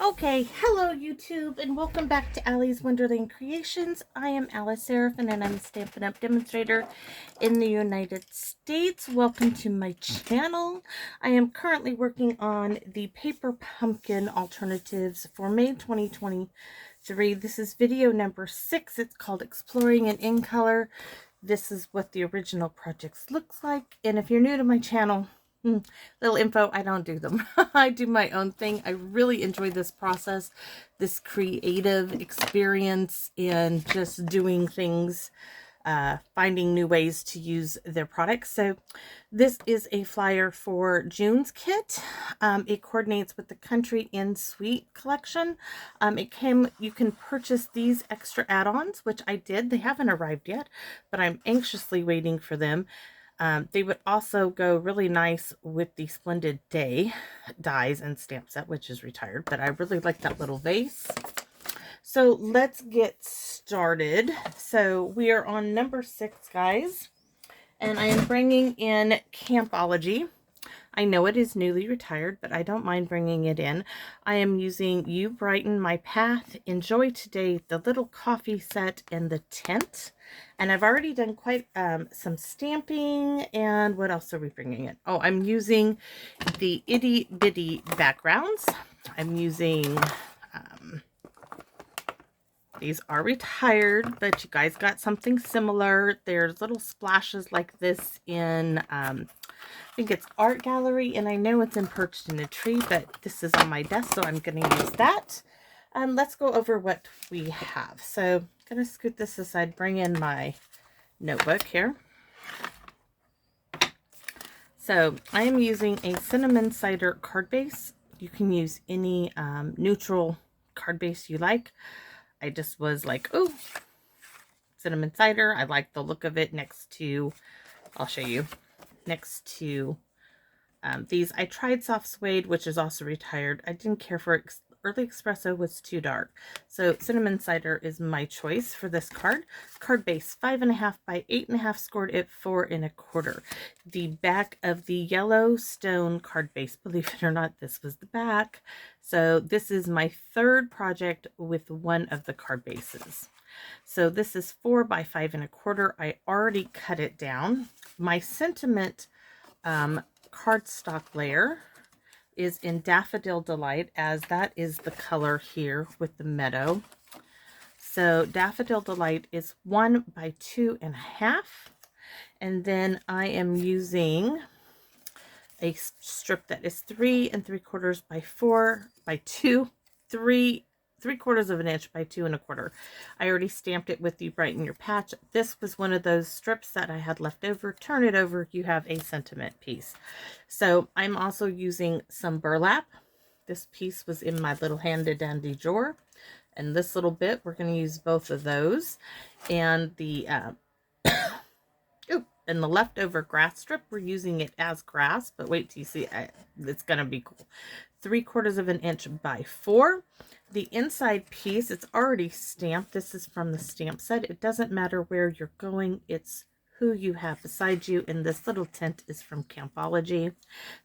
Okay, hello YouTube and welcome back to Allie's Wonderland Creations. I am Alice Seraphin and I'm a Stampin' Up! Demonstrator in the United States. Welcome to my channel. I am currently working on the Paper Pumpkin alternatives for May 2023. This is video number 6. It's called Exploring in Color. This is what the original projects looks like. And if you're new to my channel, little info, I don't do them. I do my own thing. I really enjoy this process, this creative experience, and just doing things, finding new ways to use their products. So this is a flyer for June's kit. It coordinates with the Country Inn Suite collection. You can purchase these extra add-ons, which I did. They haven't arrived yet, but I'm anxiously waiting for them. They would also go really nice with the Splendid Day dies and stamp set, which is retired, but I really like that little vase. So let's get started. So we are on number 6, guys, and I am bringing in Campology. I know it is newly retired, but I don't mind bringing it in. I am using You Brighten My Path, Enjoy Today, the Little Coffee Set, and the Tent. And I've already done quite some stamping. And what else are we bringing in? Oh, I'm using the Itty Bitty backgrounds. I'm using... these are retired, but you guys got something similar. There's little splashes like this in... I think it's Art Gallery, and I know it's in Perched in a Tree, but this is on my desk, so I'm going to use that. Let's go over what we have. So I'm going to scoot this aside, bring in my notebook here. So I am using a Cinnamon Cider card base. You can use any neutral card base you like. I just was like, oh, Cinnamon Cider. I like the look of it next to, I'll show you, next to these. I tried Soft Suede, which is also retired. I didn't care for it. Early Espresso was too dark. So Cinnamon Cider is my choice for this card. Card base 5.5 by 8.5, scored at 4 1/4. The back of the Yellowstone card base, believe it or not, this was the back. So this is my third project with one of the card bases. So this is 4 by 5 1/4. I already cut it down. My Sentiment cardstock layer is in Daffodil Delight, as that is the color here with the meadow. So Daffodil Delight is 1 by 2.5, and then I am using a strip that is 3 3/4 by 4 by 2, 3/4 of an inch by 2 1/4. I already stamped it with the Brighten Your Patch. This was one of those strips that I had left over. Turn it over, you have a sentiment piece. So I'm also using some burlap. This piece was in my little handy dandy drawer, and this little bit, we're going to use both of those. And the and the leftover grass strip, we're using it as grass, but wait till you see it. It's going to be cool. 3/4 of an inch by 4. The inside piece, it's already stamped. This is from the stamp set. It doesn't matter where you're going. It's who you have beside you. And this little tent is from Campology.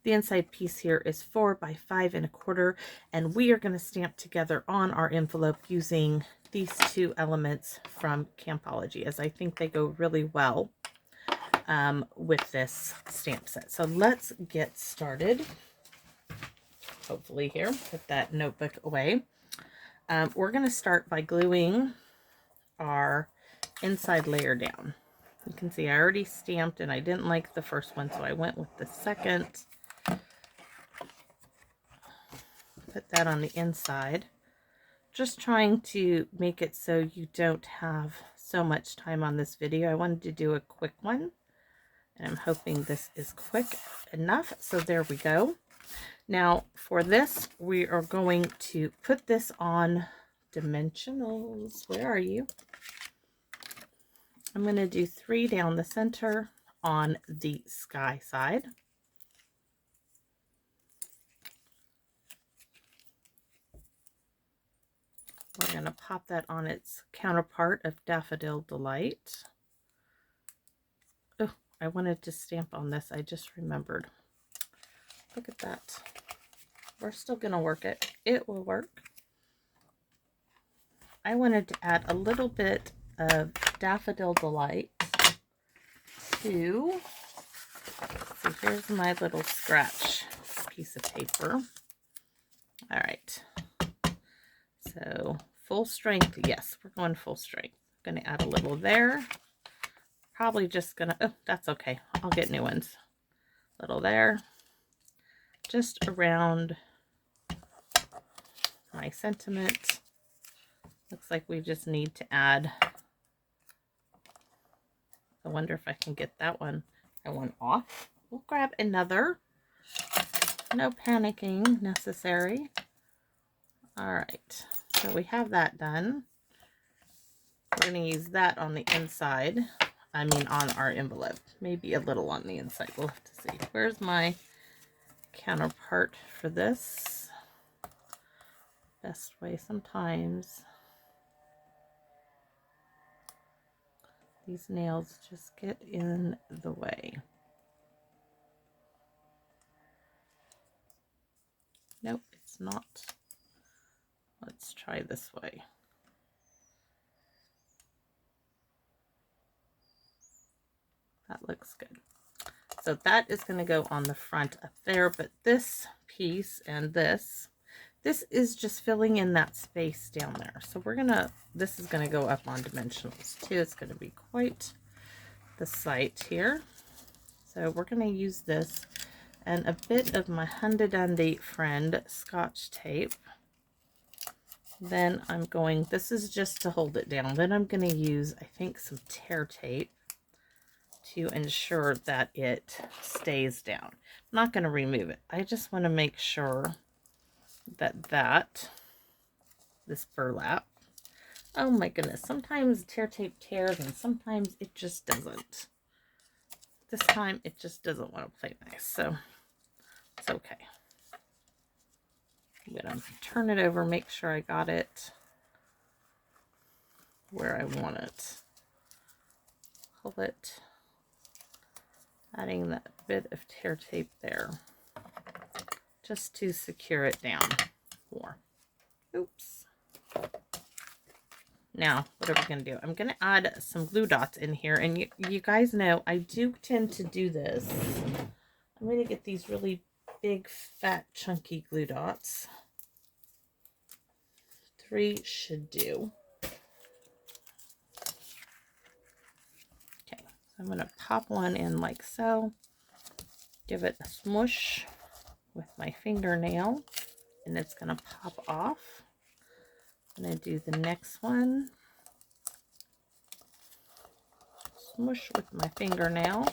The inside piece here is 4 by 5 1/4. And we are going to stamp together on our envelope using these two elements from Campology, as I think they go really well with this stamp set. So let's get started. Hopefully here, put that notebook away. We're going to start by gluing our inside layer down. You can see I already stamped and I didn't like the first one, so I went with the second. Put that on the inside. Just trying to make it so you don't have so much time on this video. I wanted to do a quick one, and I'm hoping this is quick enough. So there we go. Now for this, we are going to put this on dimensionals. Where are you? I'm going to do 3 down the center on the sky side. We're going to pop that on its counterpart of Daffodil Delight. Oh, I wanted to stamp on this. I just remembered. Look at that. We're still going to work it. it will work. I wanted to add a little bit of Daffodil Delight to, so here's my little scratch piece of paper. All right, so full strength, yes, we're going full strength. I'm going to add a little there. Probably just going to, oh, that's okay. I'll get new ones. Little there. Just around my sentiment. Looks like we just need to add, I wonder if I can get that one off. We'll grab another. No panicking necessary. All right, so we have that done. We're going to use that on the inside. I mean on our envelope. Maybe a little on the inside. We'll have to see. Where's my counterpart for this? Best way sometimes. These nails just get in the way. Nope, it's not. Let's try this way. That looks good. So that is going to go on the front up there, but this piece and this is just filling in that space down there. So we're going to, this is going to go up on dimensionals too. It's going to be quite the sight here. So we're going to use this and a bit of my Hundy Dundy Friend Scotch tape. Then I'm going, this is just to hold it down. Then I'm going to use, I think, some tear tape to ensure that it stays down. I'm not going to remove it. I just want to make sure that this burlap, oh my goodness, sometimes tear tape tears and sometimes it just doesn't. This time it just doesn't want to play nice, so it's okay. I'm going to turn it over, make sure I got it where I want it. Pull it, adding that bit of tear tape there just to secure it down more. Oops. Now, what are we going to do? I'm going to add some glue dots in here, and you guys know I do tend to do this. I'm going to get these really big, fat, chunky glue dots. 3 should do. Okay, so I'm going to pop one in like so. Give it a smush with my fingernail, and it's going to pop off. I'm going to do the next one. Smush with my fingernail.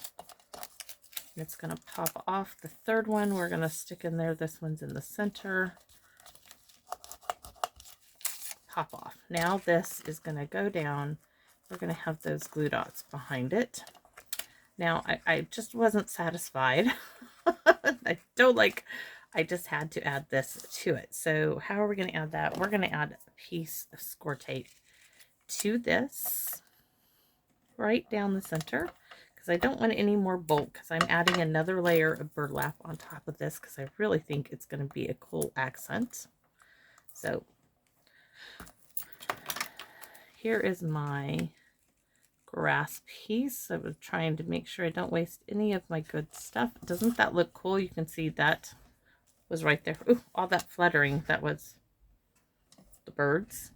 And it's going to pop off. The third one we're going to stick in there. This one's in the center. Pop off. Now this is going to go down. We're going to have those glue dots behind it. Now I just wasn't satisfied. I just had to add this to it. So how are we going to add that? We're going to add a piece of score tape to this right down the center, because I don't want any more bulk, because I'm adding another layer of burlap on top of this because I really think it's going to be a cool accent. So here is my grass piece. I was trying to make sure I don't waste any of my good stuff. Doesn't that look cool? You can see that was right there. Ooh, all that fluttering, that was the birds.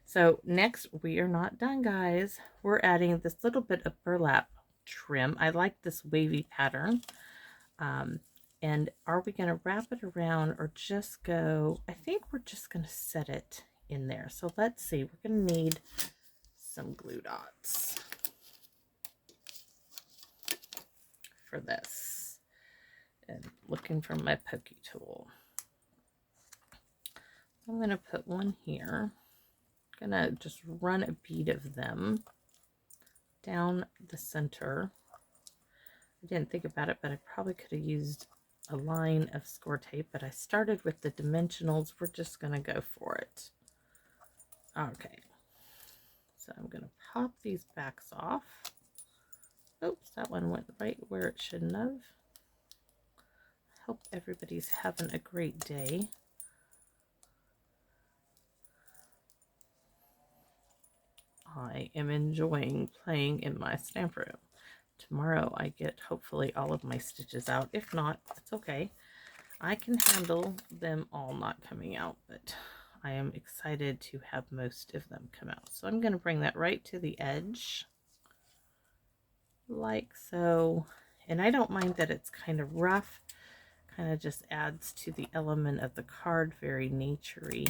So next, we are not done, guys. We're adding this little bit of burlap trim. I like this wavy pattern. And are we going to wrap it around or just go, I think we're just going to set it in there. So let's see, we're going to need some glue dots for this. And looking for my pokey tool. I'm going to put one here. I'm going to just run a bead of them down the center. I didn't think about it, but I probably could have used a line of score tape, but I started with the dimensionals. We're just going to go for it. Okay. So I'm going to pop these backs off. Oops, that one went right where it shouldn't have. Hope everybody's having a great day. I am enjoying playing in my stamp room. Tomorrow I get hopefully all of my stitches out. If not, it's okay. I can handle them all not coming out, but I am excited to have most of them come out. So I'm going to bring that right to the edge, like so. And I don't mind that it's kind of rough. Kind of just adds to the element of the card, very naturally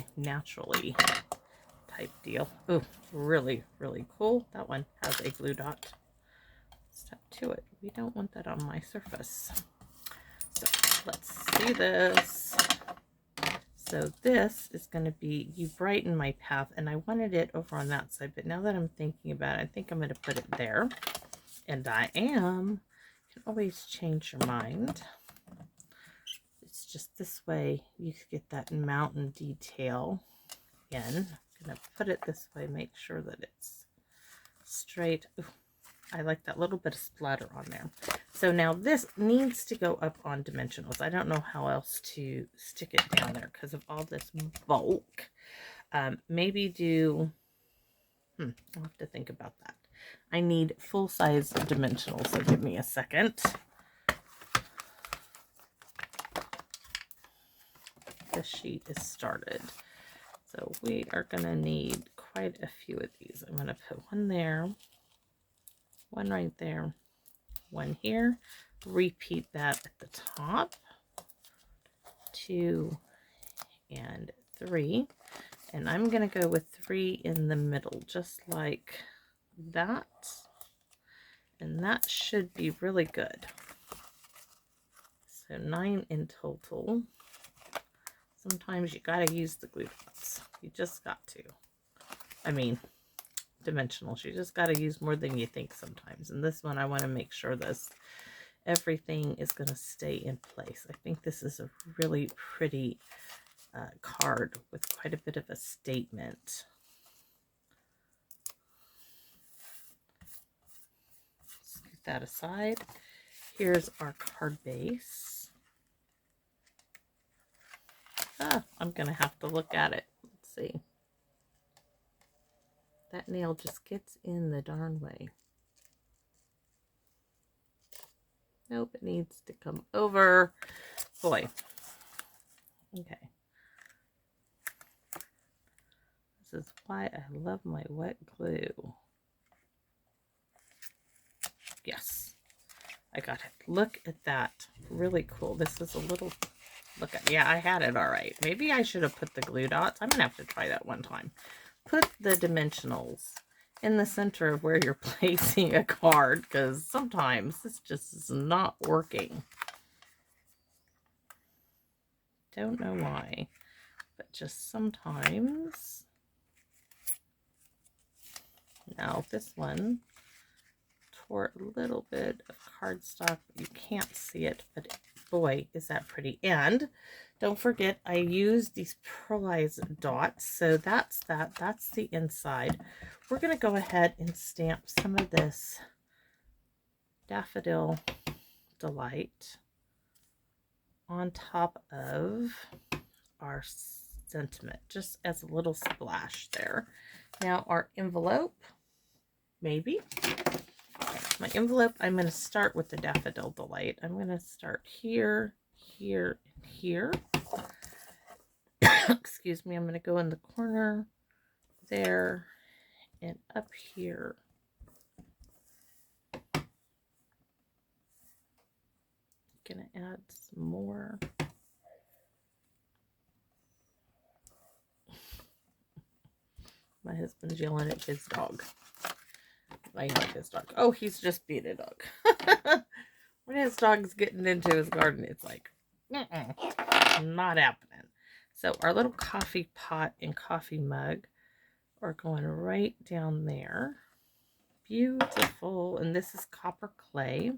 type deal. Oh, really, really cool. That one has a glue dot stuck to it. We don't want that on my surface. So let's see this. So this is going to be You Brighten My Path, and I wanted it over on that side, but now that I'm thinking about it, I think I'm going to put it there. And I am. You can always change your mind. It's just this way you get that mountain detail in. I'm going to put it this way, make sure that it's straight. Ooh, I like that little bit of splatter on there. So now this needs to go up on dimensionals. I don't know how else to stick it down there because of all this bulk. Maybe do, I'll have to think about that. I need full-size dimensionals, so give me a second. This sheet is started. So we are going to need quite a few of these. I'm going to put one there, one right there, one here. Repeat that at the top. 2 and 3. And I'm going to go with 3 in the middle, just like that. And that should be really good. So 9 in total. Sometimes you got to use the glue dots. You just got to. I mean, dimensionals. You just got to use more than you think sometimes. And this one, I want to make sure this everything is going to stay in place. I think this is a really pretty card with quite a bit of a statement. Scoot that aside. Here's our card base. I'm going to have to look at it. Let's see. That nail just gets in the darn way. Nope, it needs to come over. Boy. Okay. This is why I love my wet glue. Yes. I got it. Look at that. Really cool. This is a little... Look at... Yeah, I had it all right. Maybe I should have put the glue dots. I'm going to have to try that one time. Put the dimensionals in the center of where you're placing a card, because sometimes this just is not working. Don't know why, but just sometimes. Now this one tore a little bit of cardstock. You can't see it, but boy, is that pretty. And don't forget, I used these pearlized dots. So that's that. That's the inside. We're going to go ahead and stamp some of this Daffodil Delight on top of our sentiment, just as a little splash there. Now our envelope, maybe. My envelope, I'm going to start with the Daffodil Delight. I'm going to start here, here, and here. Excuse me, I'm going to go in the corner there and up here. Going to add some more. My husband's yelling at his dog. I like his dog. Oh, he's just being a dog. When his dog's getting into his garden, it's like, not happening. So our little coffee pot and coffee mug are going right down there. Beautiful. And this is copper clay.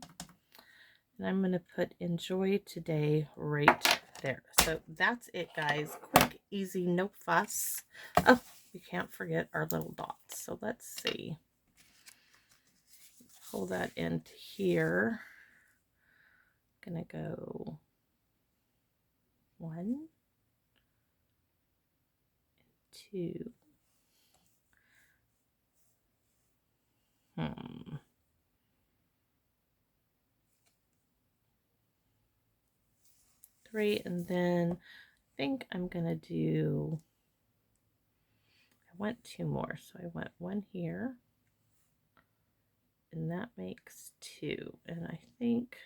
And I'm going to put Enjoy Today right there. So that's it, guys. Quick, easy, no fuss. Oh, you can't forget our little dots. So let's see. Pull that into here. I'm going to go 1, 2, 3, and then I think I'm going to do, I want 2 more, so I want 1 here, and that makes 2, and I think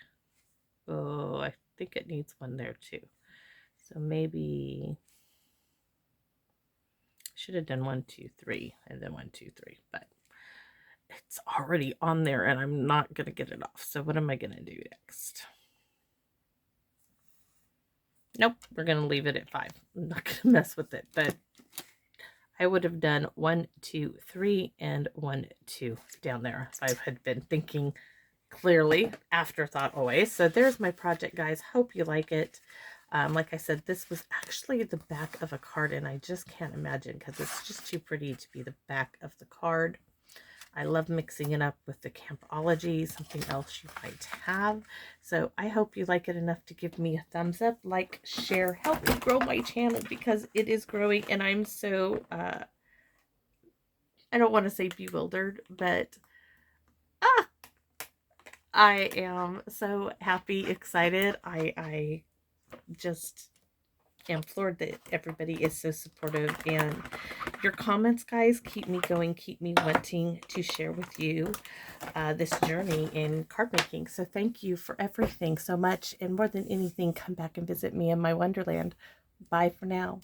it needs 1 there too, so maybe I should have done 1 2 3 and then 1 2 3, but it's already on there and I'm not going to get it off. So what am I going to do next? Nope, we're going to leave it at 5. I'm not going to mess with it, but I would have done 1 2 3 and 1 2 down there if I had been thinking clearly. Afterthought always. So there's my project, guys. Hope you like it. Like I said, this was actually the back of a card, and I just can't imagine because it's just too pretty to be the back of the card. I love mixing it up with the Campology, something else you might have. So I hope you like it enough to give me a thumbs up, like, share, help me grow my channel because it is growing, and I'm so, I don't want to say bewildered, but I am so happy, excited. I just am floored that everybody is so supportive, and your comments, guys, keep me going, keep me wanting to share with you this journey in card making. So thank you for everything so much, and more than anything, come back and visit me in my wonderland. Bye for now.